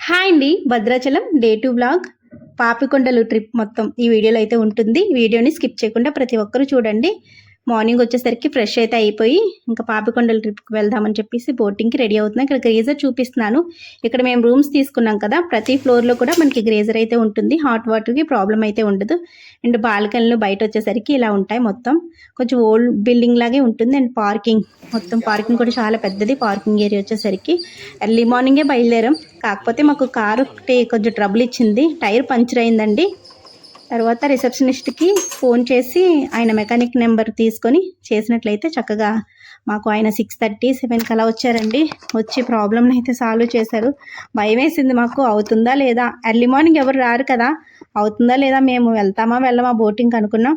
Hi అండి. Bhadrachalam day 2 vlog Papikondalu trip మొత్తం ఈ వీడియోలో అయితే ఉంటుంది. వీడియోని స్కిప్ చేయకుండా ప్రతి ఒక్కరూ చూడండి. మార్నింగ్ వచ్చేసరికి ఫ్రెష్ అయితే అయిపోయి ఇంకా పాపికొండల ట్రిప్కి వెళ్దామని చెప్పేసి బోటింగ్కి రెడీ అవుతున్నాం. ఇక్కడ గ్రేజర్ చూపిస్తున్నాను. ఇక్కడ మేము రూమ్స్ తీసుకున్నాం కదా, ప్రతి ఫ్లోర్లో కూడా మనకి గ్రేజర్ అయితే ఉంటుంది. హాట్ వాటర్కి ప్రాబ్లం అయితే ఉండదు. అండ్ బాల్కనీలు బయట వచ్చేసరికి ఇలా ఉంటాయి. మొత్తం కొంచెం ఓల్డ్ బిల్డింగ్ లాగే ఉంటుంది. అండ్ పార్కింగ్ పార్కింగ్ కూడా చాలా పెద్దది. పార్కింగ్ ఏరియా వచ్చేసరికి ఎర్లీ మార్నింగే బయలుదేరాం. కాకపోతే మాకు కారు కొంచెం ట్రబుల్ ఇచ్చింది. టైర్ పంచర్ అయిందండి. తర్వాత రిసెప్షనిస్ట్కి ఫోన్ చేసి ఆయన మెకానిక్ నెంబర్ తీసుకొని చేసినట్లయితే చక్కగా మాకు ఆయన 6:30, 7కి అలా వచ్చారండి. వచ్చి ప్రాబ్లమ్ని అయితే సాల్వ్ చేశారు. భయం వేసింది మాకు, అవుతుందా లేదా, ఎర్లీ మార్నింగ్ ఎవరు రారు కదా, అవుతుందా లేదా, మేము వెళ్తామా వెళ్ళమా బోటింగ్ అనుకున్నాం.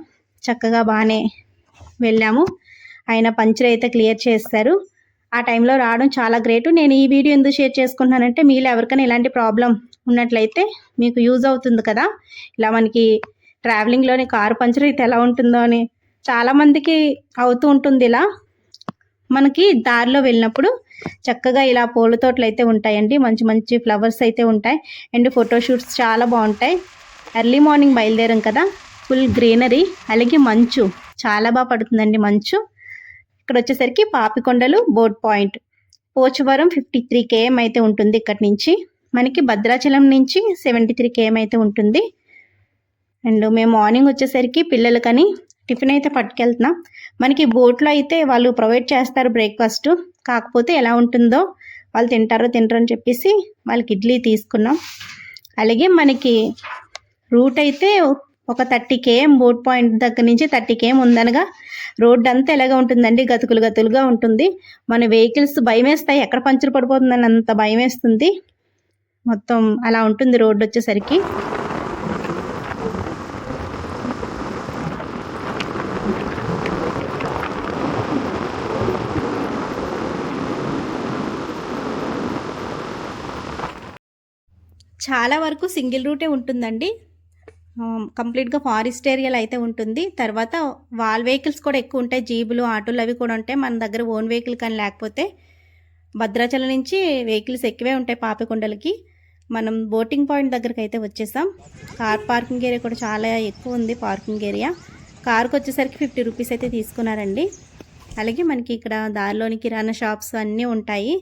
చక్కగా బాగానే వెళ్ళాము. ఆయన పంచర్ అయితే క్లియర్ చేస్తారు. ఆ టైంలో రావడం చాలా గ్రేటు. నేను ఈ వీడియో ఎందుకు షేర్ చేసుకుంటున్నానంటే మీలో ఎవరికైనా ఇలాంటి ప్రాబ్లం ఉన్నట్లయితే మీకు యూజ్ అవుతుంది కదా. ఇలా మనకి ట్రావెలింగ్లోని కారు పంచర్ అయితే ఎలా ఉంటుందో అని చాలామందికి అవుతూ ఉంటుంది. ఇలా మనకి దారిలో వెళ్ళినప్పుడు చక్కగా ఇలా పూల తోటలు అయితే ఉంటాయండి. మంచి మంచి ఫ్లవర్స్ అయితే ఉంటాయి. అండ్ ఫోటోషూట్స్ చాలా బాగుంటాయి. ఎర్లీ మార్నింగ్ బయలుదేరాం కదా, ఫుల్ గ్రీనరీ, అలాగే మంచు చాలా బాగా పడుతుందండి మంచు. ఇక్కడ వచ్చేసరికి Papikondalu boat point, Pochavaram 53 km అయితే ఉంటుంది. ఇక్కడి నుంచి మనకి భద్రాచలం నుంచి 73 km అయితే ఉంటుంది. అండ్ మేము మార్నింగ్ వచ్చేసరికి పిల్లలకని టిఫిన్ అయితే పట్టుకెళ్తున్నాం. మనకి బోట్లో అయితే వాళ్ళు ప్రొవైడ్ చేస్తారు బ్రేక్ఫాస్ట్. కాకపోతే ఎలా ఉంటుందో వాళ్ళు తింటారో అని చెప్పేసి వాళ్ళకి ఇడ్లీ తీసుకున్నాం. అలాగే మనకి రూట్ అయితే ఒక 30 km బోట్ పాయింట్ దగ్గర నుంచి 30 km ఉందనగా రోడ్డు అంతా ఎలాగా ఉంటుందండి, గతులుగా ఉంటుంది. మన వెహికల్స్ భయం వేస్తాయి, ఎక్కడ పంచర్ పడిపోతుందని అంత భయం వేస్తుంది. మొత్తం అలా ఉంటుంది రోడ్డు వచ్చేసరికి. చాలా వరకు సింగిల్ రూటే ఉంటుందండి. కంప్లీట్గా ఫారెస్ట్ ఏరియాలో అయితే ఉంటుంది. తర్వాత వాల్ వెహికల్స్ కూడా ఎక్కువ ఉంటాయి. జీబులు, ఆటోలు అవి కూడా ఉంటాయి. మన దగ్గర ఓన్ వెహికల్ కానీ లేకపోతే భద్రాచలం నుంచి వెహికల్స్ ఎక్కువే ఉంటాయి పాపికొండలకి. మనం బోటింగ్ పాయింట్ దగ్గరికి అయితే వచ్చేసాం. కార్ పార్కింగ్ ఏరియా కూడా చాలా ఎక్కువ ఉంది. పార్కింగ్ ఏరియా కార్కి వచ్చేసరికి 50 రూపీస్ అయితే తీసుకున్నారండి. అలాగే మనకి ఇక్కడ దారిలోని కిరాణా షాప్స్ అన్నీ ఉంటాయి.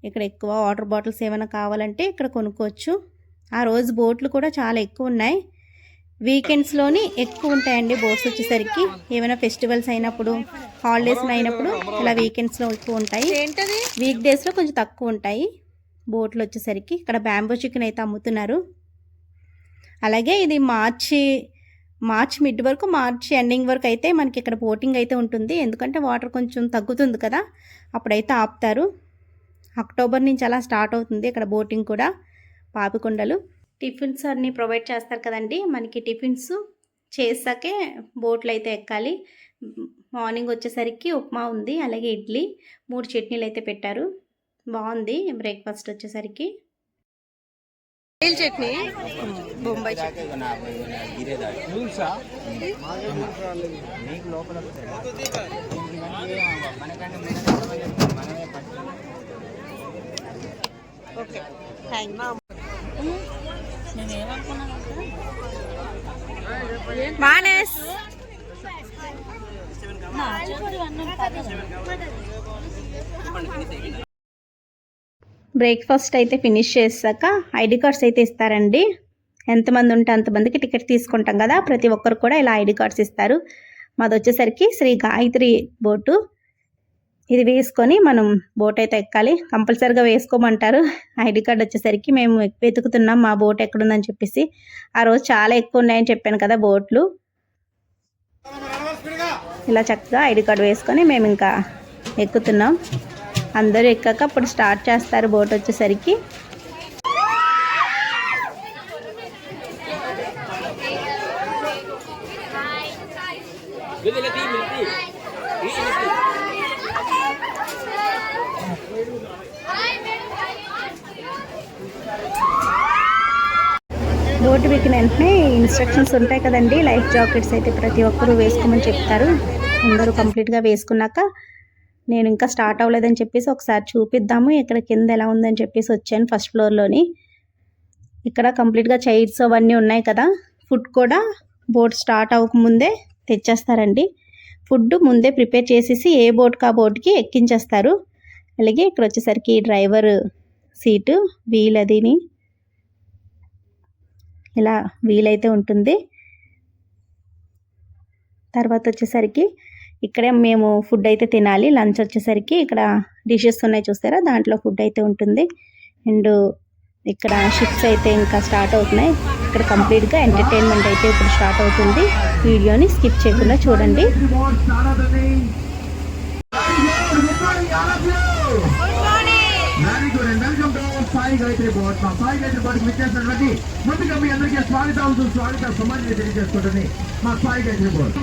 ఇక్కడ ఎక్కువ వాటర్ బాటిల్స్ ఏమైనా కావాలంటే ఇక్కడ కొనుక్కోవచ్చు. ఆ రోజు బోట్లు కూడా చాలా ఎక్కువ ఉన్నాయి. వీకెండ్స్లోని ఎక్కువ ఉంటాయండి బోట్స్ వచ్చేసరికి. ఏమైనా ఫెస్టివల్స్ అయినప్పుడు, హాలిడేస్ అయినప్పుడు ఇలా వీకెండ్స్లో ఎక్కువ ఉంటాయి. వీక్ డేస్లో కొంచెం తక్కువ ఉంటాయి బోట్లు వచ్చేసరికి. ఇక్కడ బ్యాంబో చికెన్ అయితే అమ్ముతున్నారు. అలాగే ఇది మార్చ్ మిడ్ వరకు, మార్చ్ ఎండింగ్ వరకు అయితే మనకి ఇక్కడ బోటింగ్ అయితే ఉంటుంది. ఎందుకంటే వాటర్ కొంచెం తగ్గుతుంది కదా, అప్పుడైతే ఆపుతారు. అక్టోబర్ నుంచి అలా స్టార్ట్ అవుతుంది ఇక్కడ బోటింగ్ కూడా. పాపికొండలు టిఫిన్స్ అన్నీ ప్రొవైడ్ చేస్తారు కదండి. మనకి టిఫిన్స్ చేసాకే బోట్లు అయితే ఎక్కాలి. మార్నింగ్ వచ్చేసరికి ఉప్మా ఉంది, అలాగే ఇడ్లీ, 3 చట్నీలు అయితే పెట్టారు. బాగుంది బ్రేక్ఫాస్ట్ వచ్చేసరికి. చట్నీ, బొంబాయి చట్నీ. Okay, thank you. మానేస్ బ్రేక్ఫాస్ట్ అయితే ఫినిష్ చేశాక ఐడి కార్డ్స్ అయితే ఇస్తారండి. ఎంతమంది ఉంటే అంతమందికి టికెట్ తీసుకుంటాం కదా, ప్రతి ఒక్కరు కూడా ఇలా ఐడి కార్డ్స్ ఇస్తారు. మాది వచ్చేసరికి శ్రీ గాయత్రి బోటు. ఇది వేసుకొని మనం బోట్ అయితే ఎక్కాలి. కంపల్సరీగా వేసుకోమంటారు. ఐడి కార్డ్ వచ్చేసరికి మేము వెతుకుతున్నాం మా బోట్ ఎక్కడుందని చెప్పేసి. ఆ రోజు చాలా ఎక్కువ ఉన్నాయని చెప్పాను కదా బోట్లు. ఇలా చక్కగా ఐడి కార్డ్ వేసుకొని మేము ఇంకా ఎక్కుతున్నాం. అందరూ ఎక్కాక అప్పుడు స్టార్ట్ చేస్తారు బోట్ వచ్చేసరికి. బోటు ఎక్కిన వెంటనే ఇన్స్ట్రక్షన్స్ ఉంటాయి కదండి. లైఫ్ జాకెట్స్ అయితే ప్రతి ఒక్కరూ వేసుకోమని చెప్తారు. అందరూ కంప్లీట్గా వేసుకున్నాక నేను ఇంకా స్టార్ట్ అవ్వలేదని చెప్పేసి ఒకసారి చూపిద్దాము ఇక్కడ కింద ఎలా ఉందని చెప్పేసి వచ్చాను ఫస్ట్ ఫ్లోర్లోని. ఇక్కడ కంప్లీట్గా చైర్స్ అవన్నీ ఉన్నాయి కదా. ఫుడ్ కూడా బోట్ స్టార్ట్ అవ్వకముందే తెచ్చేస్తారండి. ఫుడ్ ముందే ప్రిపేర్ చేసేసి ఏ బోట్కి ఆ బోట్కి ఎక్కించేస్తారు. అలాగే ఇక్కడ వచ్చేసరికి డ్రైవర్ సీటు వీల్ అదిని ఇలా వీలైతే ఉంటుంది. తర్వాత వచ్చేసరికి ఇక్కడే మేము ఫుడ్ అయితే తినాలి. లంచ్ వచ్చేసరికి ఇక్కడ డిషెస్ ఉన్నాయి చూస్తారా, దాంట్లో ఫుడ్ అయితే ఉంటుంది. అండ్ ఇక్కడ షిప్స్ అయితే ఇంకా స్టార్ట్ అవుతున్నాయి. ఇక్కడ కంప్లీట్గా ఎంటర్టైన్మెంట్ అయితే ఇప్పుడు స్టార్ట్ అవుతుంది. వీడియోని స్కిప్ చేయకుండా చూడండి. Very good and welcome to Sai Gayatri boat. మా సాయి గాయత్రి బోట్ విచ్చేసినటువంటి ముందుగా మీ అందరికీ స్వాగత సమాజంగా తెలియజేసుకుంటుంది మా సాయి గాయత్రి బోట్.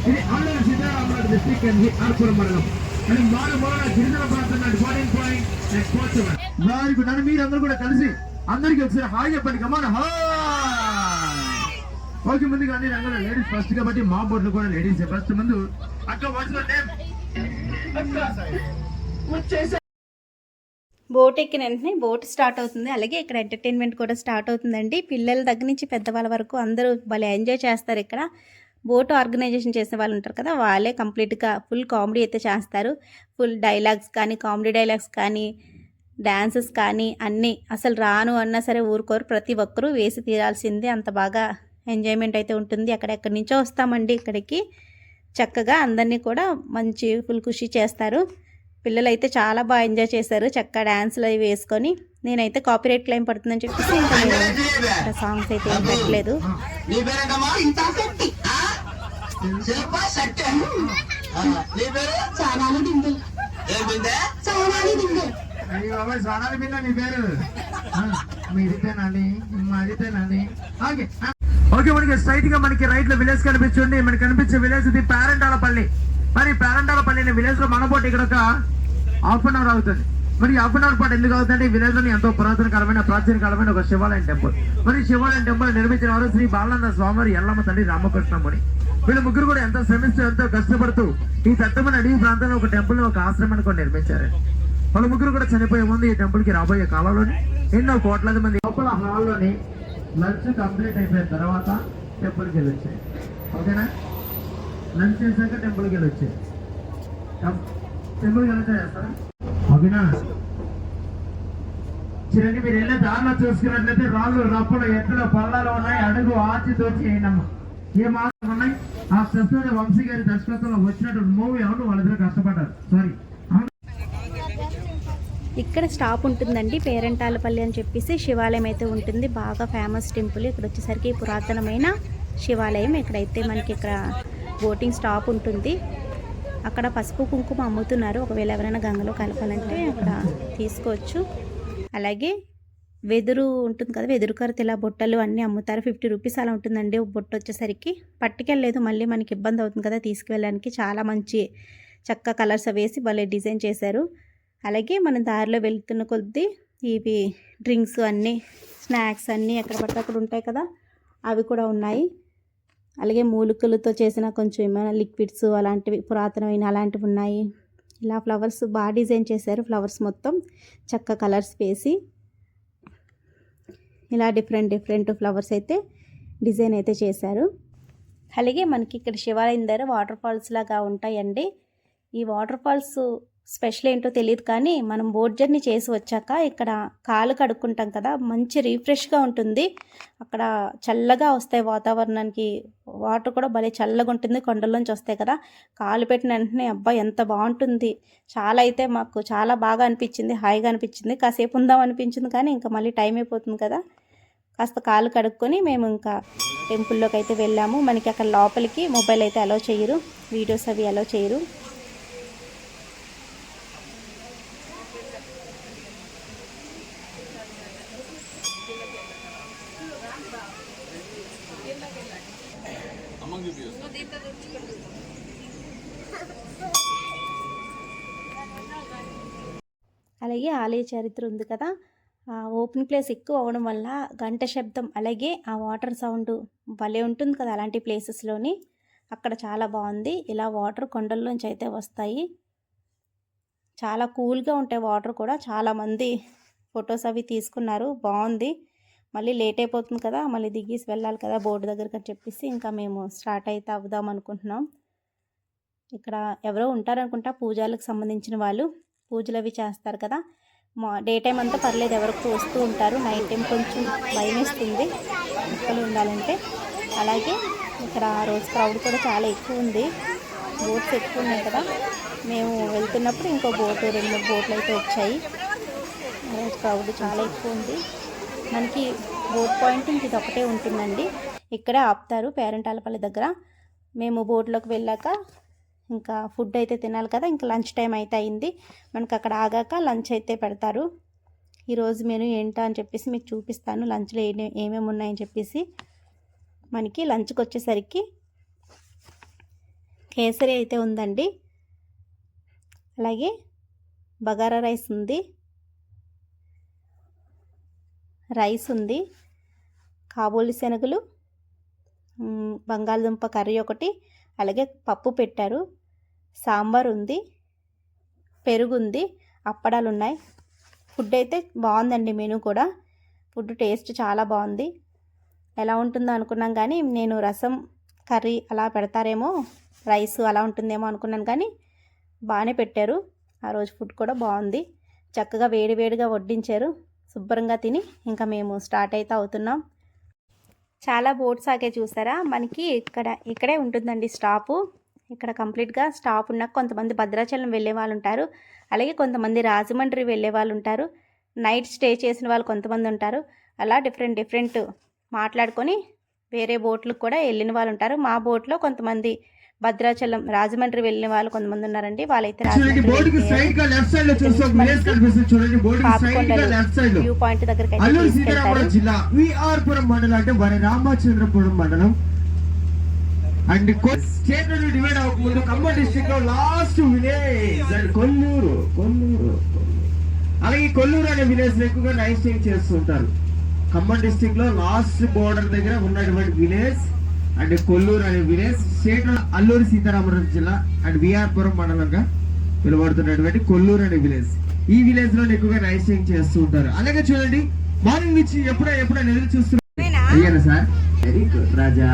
ఇది ఆంధ్ర సీతారామరాజు డిస్ట్రిక్ట్ అండ్ ఆర్పురం మండలం అని మారుమూల గిరిజన ప్రాంతం 14 పాయింట్ వెరీ గుడ్. అని మీరు అందరూ కూడా కలిసి అందరికీ ఒకసారి హాయ్ చెప్పండి. కమాన్ హాయ్. ఓకే, ముందుగా అన్ని రంగంలో లేడీస్ ఫస్ట్ కాబట్టి మా బోట్లు కూడా లేడీస్ ఫస్ట్. ముందు అక్క వాట్స్ యువర్ నేమ్? బోట్ ఎక్కిన వెంటనే బోట్ స్టార్ట్ అవుతుంది. అలాగే ఇక్కడ ఎంటర్టైన్మెంట్ కూడా స్టార్ట్ అవుతుందండి. పిల్లల దగ్గర నుంచి పెద్దవాళ్ళ వరకు అందరూ భలే ఎంజాయ్ చేస్తారు. ఇక్కడ బోట్ ఆర్గనైజేషన్ చేసే వాళ్ళు ఉంటారు కదా, వాళ్ళే కంప్లీట్గా ఫుల్ కామెడీ అయితే చేస్తారు. ఫుల్ డైలాగ్స్ కానీ, కామెడీ డైలాగ్స్ కానీ, డ్యాన్సెస్ కానీ అన్నీ అసలు రాను అన్నా సరే ఊరుకోరు. ప్రతి ఒక్కరూ వేసి తీరాల్సిందే. అంత బాగా ఎంజాయ్మెంట్ అయితే ఉంటుంది. అక్కడెక్కడి నుంచో వస్తామండి ఇక్కడికి. చక్కగా అందరినీ కూడా మంచి ఫుల్ ఖుషి చేస్తారు. పిల్లలు అయితే చాలా బాగా ఎంజాయ్ చేశారు. చక్కగా డ్యాన్స్లు అవి వేసుకొని. నేనైతే కాపీరైట్ క్లెయిమ్ పడుతుందని చెప్పేసి ఇంకా నేను సాంగ్స్ అయితే ఏం పెట్టలేదు. ఓకే, మనకి స్ట్రైట్ గా మనకి రైట్ లో విలేజ్ కనిపించండి. మనకి కనిపించే విలేజ్ ఇది పేరంటాలపల్లి. మరి పేరంటాలపల్లి అనే విలేజ్ లో మన బోట్ ఇక్కడ ఒక హాఫ్ అన్ అవర్ అవుతుంది. మరి హాఫ్ అన్ అవర్ పాటు ఎందుకు అవుతుందంటే ఈ విలేజ్ లోని ఎంతో ప్రాచీన కాలమైన ఒక శివాలయం టెంపుల్. మరి శివాలయం టెంపుల్ నిర్మించిన వారు శ్రీ బాలానంద స్వామి, ఎల్లమ్మ తల్లి, రామకృష్ణమణి. వీళ్ళు ముగ్గురు కూడా ఎంతో శ్రమిస్తూ ఎంతో కష్టపడుతూ ఈ దట్టమైన అడవి ప్రాంతంలో ఒక టెంపుల్, ఒక ఆశ్రమాన్ని కూడా నిర్మించారు. వాళ్ళ ముగ్గురు కూడా చనిపోయే ముందు ఈ టెంపుల్ కి రాబోయే కాలంలోని ఎన్నో కోట్లాది మంది లోపల హాల్లోని లంచ్ కంప్లీట్ అయిపోయిన తర్వాత టెంపుల్కి వెళ్ళి వచ్చాయి. ఓకేనా? లంచ్ చేశాక టెంపుల్కి వెళ్ళి వచ్చాయి. టెంపుల్కి వెళ్ళొచ్చా చేస్తారా? ఓకేనా? చూడండి, మీరు వెళ్ళే దారిలో చూసుకున్నట్లయితే రాళ్ళు, రప్పులు, ఎత్తులు, పల్లాలు ఉన్నాయి. అడుగు ఆచి తోచి అయినమ్మా ఏ మాత్రం ఉన్నాయి. ఆ ప్రస్తుతం వంశీ గారి దర్శకత్వంలో వచ్చినట్టు మూవీ అవును, వాళ్ళిద్దరు కష్టపడ్డారు. సారీ. ఇక్కడ స్టాప్ ఉంటుందండి. పేరంటాలపల్లి అని చెప్పేసి శివాలయం అయితే ఉంటుంది. బాగా ఫేమస్ టెంపుల్. ఇక్కడ వచ్చేసరికి పురాతనమైన శివాలయం. ఇక్కడైతే మనకి ఇక్కడ బోటింగ్ స్టాప్ ఉంటుంది. అక్కడ పసుపు కుంకుమ అమ్ముతున్నారు. ఒకవేళ ఎవరైనా గంగలో కలపాలంటే అక్కడ తీసుకోవచ్చు. అలాగే వెదురు ఉంటుంది కదా, వెదురు కర్ర ఇలా బొట్టలు అన్నీ అమ్ముతారు. 50 రూపీస్ అలా ఉంటుందండి బొట్టు వచ్చేసరికి. పట్టుకెళ్ళలేదు, మళ్ళీ మనకి ఇబ్బంది అవుతుంది కదా తీసుకువెళ్ళడానికి. చాలా మంచి చక్క కలర్స్ వేసి భలే డిజైన్ చేశారు. అలాగే మనం దారిలో వెళ్తున్న కొద్దీ ఇవి డ్రింక్స్ అన్నీ, స్నాక్స్ అన్నీ ఎక్కడ పడితే అక్కడ ఉంటాయి కదా, అవి కూడా ఉన్నాయి. అలాగే మూలికలతో చేసిన కొంచెం ఏమైనా లిక్విడ్స్ అలాంటివి పురాతనమైన అలాంటివి ఉన్నాయి. ఇలా ఫ్లవర్స్ బాగా డిజైన్ చేశారు. ఫ్లవర్స్ మొత్తం చక్క కలర్స్ వేసి ఇలా డిఫరెంట్ ఫ్లవర్స్ అయితే డిజైన్ అయితే చేశారు. అలాగే మనకి ఇక్కడ శివాలయం దగ్గర వాటర్ ఫాల్స్ లాగా ఉంటాయండి. ఈ వాటర్ ఫాల్స్ స్పెషల్ ఏంటో తెలియదు కానీ మనం బోట్ జర్నీ చేసి వచ్చాక ఇక్కడ కాలు కడుక్కుంటాం కదా, మంచి రిఫ్రెష్గా ఉంటుంది. అక్కడ చల్లగా వస్తాయి వాతావరణానికి. వాటర్ కూడా భలే చల్లగా ఉంటుంది. కొండల్లోంచి వస్తాయి కదా, కాలు పెట్టిన వెంటనే అబ్బా ఎంత బాగుంటుంది. చాలా అయితే మాకు చాలా బాగా అనిపించింది, హాయిగా అనిపించింది. కాసేపు ఉందాం అనిపించింది కానీ ఇంకా మళ్ళీ టైం అయిపోతుంది కదా, కాస్త కాలు కడుక్కొని మేము ఇంకా టెంపుల్లోకి అయితే వెళ్ళాము. మనకి అక్కడ లోపలికి మొబైల్ అయితే అలౌ చేయరు, వీడియోస్ అవి అలౌ చేయరు. అలాగే ఆలయ చరిత్ర ఉంది కదా, ఓపెన్ ప్లేస్ ఎక్కువ అవ్వడం వల్ల గంట శబ్దం అలాగే ఆ వాటర్ సౌండ్ భలే ఉంటుంది కదా అలాంటి ప్లేసెస్లోని. అక్కడ చాలా బాగుంది. ఇలా వాటర్ కొండల్లోంచి అయితే వస్తాయి. చాలా కూల్గా ఉంటాయి వాటర్ కూడా. చాలామంది ఫొటోస్ అవి తీసుకున్నారు, బాగుంది. మళ్ళీ లేట్ అయిపోతుంది కదా, మళ్ళీ దిగేసి వెళ్ళాలి కదా బోర్డు దగ్గరికి అని చెప్పేసి ఇంకా మేము స్టార్ట్ అయితే అవుదాం అనుకుంటున్నాం. ఇక్కడ ఎవరో ఉంటారనుకుంటా, పూజలకు సంబంధించిన వాళ్ళు పూజలు అవి చేస్తారు కదా. డే టైం అంతా పర్లేదు, ఎవరికి వస్తూ ఉంటారు. నైట్ టైం కొంచెం భయం వేస్తుంది మొక్కలు ఉండాలంటే. అలాగే ఇక్కడ రోజు క్రౌడ్ కూడా చాలా ఎక్కువ ఉంది, బోట్స్ ఎక్కువ ఉన్నాయి కదా. మేము వెళ్తున్నప్పుడు ఇంకో బోటు 2-3 బోట్లు అయితే వచ్చాయి. రోజు క్రౌడ్ చాలా ఎక్కువ ఉంది. మనకి బోట్ పాయింటింగ్ ఇది ఒకటే ఉంటుందండి, ఇక్కడే ఆపుతారు పేరంటాలపల్లి దగ్గర. మేము బోట్లోకి వెళ్ళాక ఇంకా ఫుడ్ అయితే తినాలి కదా, ఇంకా లంచ్ టైం అయితే అయింది. మనకు అక్కడ ఆగాక లంచ్ అయితే పెడతారు. ఈరోజు మెనూ ఏంటో అని చెప్పేసి మీకు చూపిస్తాను, లంచ్లో ఏమేమి ఉన్నాయని చెప్పేసి. మనకి లంచ్కి వచ్చేసరికి కేసరి అయితే ఉందండి, అలాగే బగారా రైస్ ఉంది, రైస్ ఉంది, కాబూలి శనగలు, బంగాళదుంప కర్రీ ఒకటి, అలాగే పప్పు పెట్టారు, సాంబార్ ఉంది, పెరుగు ఉంది, అప్పడాలు ఉన్నాయి. ఫుడ్ అయితే బాగుందండి, మెనూ కూడా. ఫుడ్ టేస్ట్ చాలా బాగుంది. ఎలా ఉంటుందో అనుకున్నాం కానీ నేను రసం కర్రీ అలా పెడతారేమో, రైస్ అలా ఉంటుందేమో అనుకున్నాను కానీ బాగానే పెట్టారు. ఆ రోజు ఫుడ్ కూడా బాగుంది, చక్కగా వేడివేడిగా వడ్డించారు. శుభ్రంగా తిని ఇంకా మేము స్టార్ట్ అయితే అవుతున్నాం. చాలా బోట్స్ ఆగే చూసారా, మనకి ఇక్కడే ఉంటుందండి స్టాపు. ఇక్కడ కంప్లీట్గా స్టాప్ ఉన్నాక కొంతమంది భద్రాచలం వెళ్ళే వాళ్ళు ఉంటారు, అలాగే కొంతమంది రాజమండ్రి వెళ్ళే వాళ్ళు ఉంటారు, నైట్ స్టే చేసిన వాళ్ళు కొంతమంది ఉంటారు. అలా డిఫరెంట్ మాట్లాడుకొని వేరే బోట్లకు కూడా వెళ్ళిన వాళ్ళు ఉంటారు. మా బోట్లో కొంతమంది భద్రాచలం రాజమండ్రి వెళ్ళిన వాళ్ళు కొంతమంది ఉన్నారండి. వాళ్ళైతే వ్యూ పాయింట్ దగ్గరికి రామచంద్రపురం మండలం అండ్ స్టేట్ డివైడ్ అవ్వకముందు ఖమ్మం డిస్ట్రిక్ట్ లో లాస్ట్ విలేజ్ అండ్ కొల్లూరు. అలాగే కొల్లూరు అనే విలేజ్ లో ఎక్కువగా నైట్ స్టే చేస్తుంటారు. ఖమ్మం డిస్ట్రిక్ట్ లో లాస్ట్ బోర్డర్ దగ్గర ఉన్నటువంటి విలేజ్ అండ్ కొల్లూరు అనే విలేజ్. స్టేట్ అల్లూరి సీతారామరాజు జిల్లా అండ్ విఆర్పురం మండలంగా పిలువడుతున్నటువంటి కొల్లూరు అనే విలేజ్. ఈ విలేజ్ లో ఎక్కువగా నైట్ స్టే చేస్తూ ఉంటారు. అలాగే చూడండి, మార్నింగ్ నుంచి ఎప్పుడైనా ఎదురు చూస్తున్నారు. అయ్యారా సార్, వెరీ గుడ్ రాజా.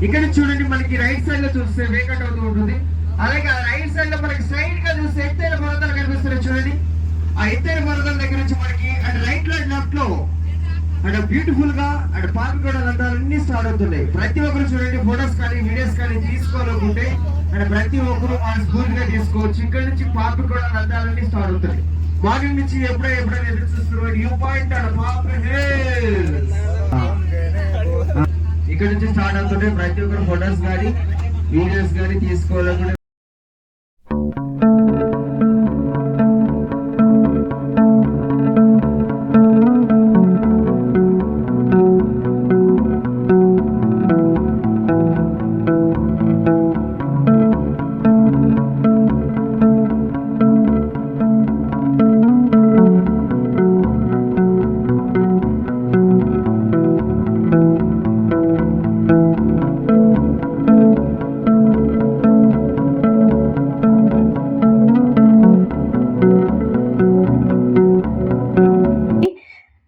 ఇక్కడ చూడండి, మనకి రైట్ సైడ్ లో చూస్తే వేకట్ అవుతూ ఉంటుంది. అలాగే ఆ రైట్ సైడ్ లో మనకి స్ట్రైట్ గా చూస్తే ఎత్తైన పర్వతాలు కనిపిస్తున్నాయి. చూడండి, ఆ ఎత్తైన పర్వతాల దగ్గర నుంచి మనకి అండ్ రైట్ లో లెఫ్ట్ లో అండ్ బ్యూటిఫుల్ గా అండ్ పాపికొండ లంతాలన్నీ స్టార్ట్ అవుతున్నాయి. ప్రతి ఒక్కరు చూడండి, ఫోటోస్ కానీ వీడియోస్ కానీ తీసుకోవాలనుకుంటే అండ్ ప్రతి ఒక్కరు ఆ స్ఫూర్తిగా తీసుకోవచ్చు. ఇక్కడ నుంచి పాపికొండ లంతాలన్నీ స్టార్ట్ అవుతాయి. మార్నింగ్ నుంచి ఎప్పుడైనా ఎదురు చూస్తున్నారు వ్యూ పాయింట్ అండ్ పాపి హిల్స్. ఇక్కడ నుంచి స్టార్ట్ అవుతుంటే ప్రతి ఒక్కరు ఫోటోస్ కానీ వీడియోస్ కానీ తీసుకోవాలనుకుంటే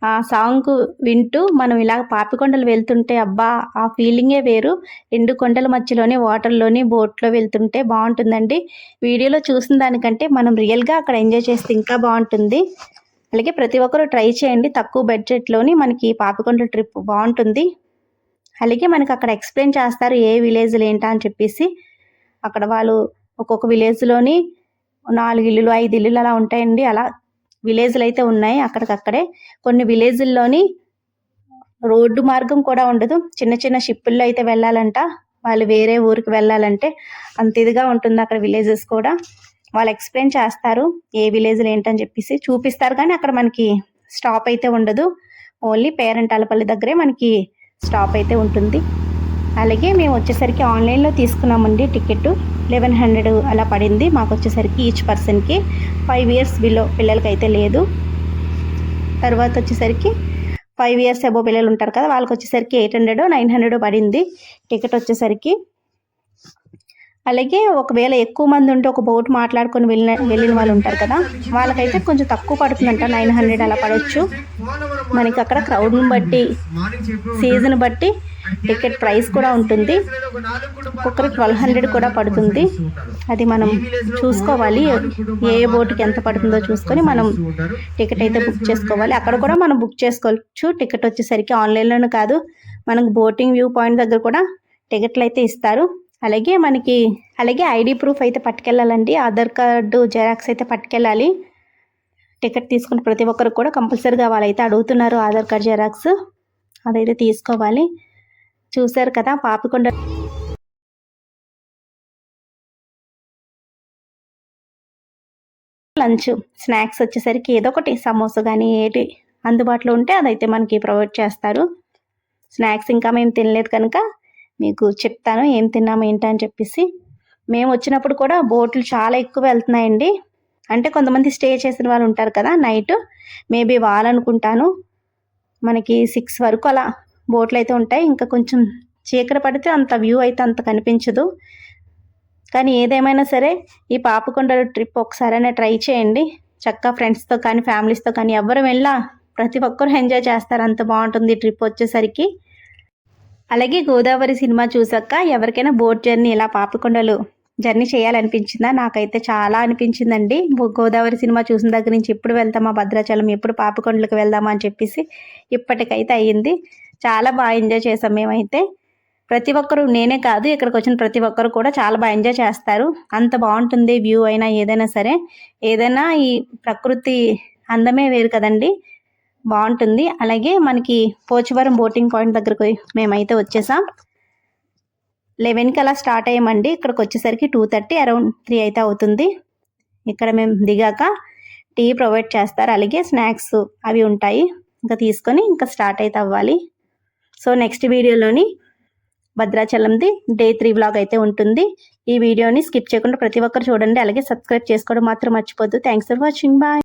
ఆ సాంగ్ వింటూ మనం ఇలా పాపికొండలు వెళ్తుంటే అబ్బా ఆ ఫీలింగే వేరు. 2 కొండల మధ్యలోనే వాటర్లోని బోట్లో వెళ్తుంటే బాగుంటుందండి. వీడియోలో చూసిన దానికంటే మనం రియల్గా అక్కడ ఎంజాయ్ చేస్తే ఇంకా బాగుంటుంది. అలాగే ప్రతి ఒక్కరు ట్రై చేయండి, తక్కువ బడ్జెట్లోని మనకి పాపికొండల ట్రిప్ బాగుంటుంది. అలాగే మనకి అక్కడ ఎక్స్ప్లెయిన్ చేస్తారు ఏ విలేజ్లు ఏంటా అని చెప్పేసి. అక్కడ వాళ్ళు ఒక్కొక్క విలేజ్లోని 4 ఇల్లులు 5 ఇల్లులు అలా ఉంటాయండి. అలా విలేజ్లు అయితే ఉన్నాయి అక్కడికక్కడే. కొన్ని విలేజ్ల్లోని రోడ్డు మార్గం కూడా ఉండదు, చిన్న షిప్పుల్లో అయితే వెళ్ళాలంట. వాళ్ళు వేరే ఊరికి వెళ్ళాలంటే అంత ఇదిగా ఉంటుంది అక్కడ విలేజెస్ కూడా. వాళ్ళు ఎక్స్ప్లెయిన్ చేస్తారు ఏ విలేజ్లు ఏంటని చెప్పేసి చూపిస్తారు, కానీ అక్కడ మనకి స్టాప్ అయితే ఉండదు. ఓన్లీ పేరంటాలపల్లి దగ్గరే మనకి స్టాప్ అయితే ఉంటుంది. అలాగే మేము వచ్చేసరికి ఆన్లైన్లో తీసుకున్నామండి టికెట్. 1100 అలా పడింది మాకు వచ్చేసరికి ఈచ్ పర్సన్కి. 5 ఇయర్స్ బిలో పిల్లలకైతే లేదు. తర్వాత వచ్చేసరికి 5 ఇయర్స్ అబో పిల్లలు ఉంటారు కదా, వాళ్ళకి వచ్చేసరికి 800 900 పడింది టికెట్ వచ్చేసరికి. అలాగే ఒకవేళ ఎక్కువ మంది ఉంటే ఒక బోట్ మాట్లాడుకొని వెళ్ళిన వాళ్ళు ఉంటారు కదా, వాళ్ళకైతే కొంచెం తక్కువ పడుతుందంట, 900 అలా పడవచ్చు. మనకి అక్కడ క్రౌడ్ని బట్టి సీజన్ బట్టి టికెట్ ప్రైస్ కూడా ఉంటుంది. ఒక్కొక్కరికి 1200 కూడా పడుతుంది. అది మనం చూసుకోవాలి, ఏ బోటుకి ఎంత పడుతుందో చూసుకొని మనం టికెట్ అయితే బుక్ చేసుకోవాలి. అక్కడ కూడా మనం బుక్ చేసుకోవచ్చు. టికెట్ వచ్చేసరికి ఆన్లైన్లోనే కాదు, మనకు బోటింగ్ వ్యూ పాయింట్ దగ్గర కూడా టికెట్లు అయితే ఇస్తారు. అలాగే ఐడి ప్రూఫ్ అయితే పట్టుకెళ్ళాలండి. ఆధార్ కార్డు జెరాక్స్ అయితే పట్టుకెళ్ళాలి. టికెట్ తీసుకుని ప్రతి ఒక్కరు కూడా కంపల్సరీగా వాళ్ళైతే అడుగుతున్నారు ఆధార్ కార్డు జెరాక్స్, అదైతే తీసుకోవాలి. చూశారు కదా పాపికొండ లంచ్ స్నాక్స్ వచ్చేసరికి ఏదో ఒకటి సమోసా కానీ ఏటి అందుబాటులో ఉంటే అదైతే మనకి ప్రొవైడ్ చేస్తారు. స్నాక్స్ ఇంకా మేము తినలేదు కనుక మీకు చెప్తాను ఏం తిన్నాము ఏంటి అని చెప్పేసి. మేము వచ్చినప్పుడు కూడా బోట్లు చాలా ఎక్కువ వెళ్తున్నాయండి. అంటే కొంతమంది స్టే చేసిన వాళ్ళు ఉంటారు కదా, నైట్ మేబీ వాళ్ళనుకుంటాను. మనకి 6 వరకు అలా బోట్లు అయితే ఉంటాయి. ఇంకా కొంచెం చీకటి పడితే అంత వ్యూ అయితే అంత కనిపించదు. కానీ ఏదేమైనా సరే ఈ పాపికొండలు ట్రిప్ ఒకసారైనా ట్రై చేయండి. చక్కగా ఫ్రెండ్స్తో కానీ ఫ్యామిలీస్తో కానీ ఎవరు వెళ్ళా ప్రతి ఒక్కరు ఎంజాయ్ చేస్తారు, అంత బాగుంటుంది ట్రిప్ వచ్చేసరికి. అలాగే గోదావరి సినిమా చూసాక ఎవరికైనా బోట్ జర్నీ ఇలా పాపికొండలు జర్నీ చేయాలనిపించిందా? నాకైతే చాలా అనిపించిందండి. గోదావరి సినిమా చూసిన దగ్గర నుంచి ఎప్పుడు వెళ్తామా భద్రాచలం, ఎప్పుడు పాపికొండలకు వెళ్దామా అని చెప్పేసి ఇప్పటికైతే అయ్యింది. చాలా బాగా ఎంజాయ్ చేసాం మేమైతే. ప్రతి ఒక్కరు, నేనే కాదు ఇక్కడికి వచ్చిన ప్రతి ఒక్కరు కూడా చాలా బాగా ఎంజాయ్ చేస్తారు. అంత బాగుంటుంది వ్యూ అయినా ఏదైనా సరే. ఏదైనా ఈ ప్రకృతి అందమే వేరు కదండి, బాగుంటుంది. అలాగే మనకి పోచవరం బోటింగ్ పాయింట్ దగ్గరకు మేమైతే వచ్చేసాం. 11కి అలా స్టార్ట్ అయ్యామండి. ఇక్కడికి వచ్చేసరికి 2:30 అరౌండ్ 3 అయితే అవుతుంది. ఇక్కడ మేము దిగాక టీ ప్రొవైడ్ చేస్తారు, అలాగే స్నాక్స్ అవి ఉంటాయి. ఇంకా తీసుకొని ఇంకా స్టార్ట్ అయితే అవ్వాలి. సో నెక్స్ట్ వీడియోలోని భద్రాచలంది డే 3 వ్లాగ్ అయితే ఉంటుంది. ఈ వీడియోని స్కిప్ చేయకుండా ప్రతి ఒక్కరు చూడండి. అలాగే సబ్స్క్రైబ్ చేసుకోవడం మాత్రం మర్చిపోద్దు. Thanks for watching. బాయ్.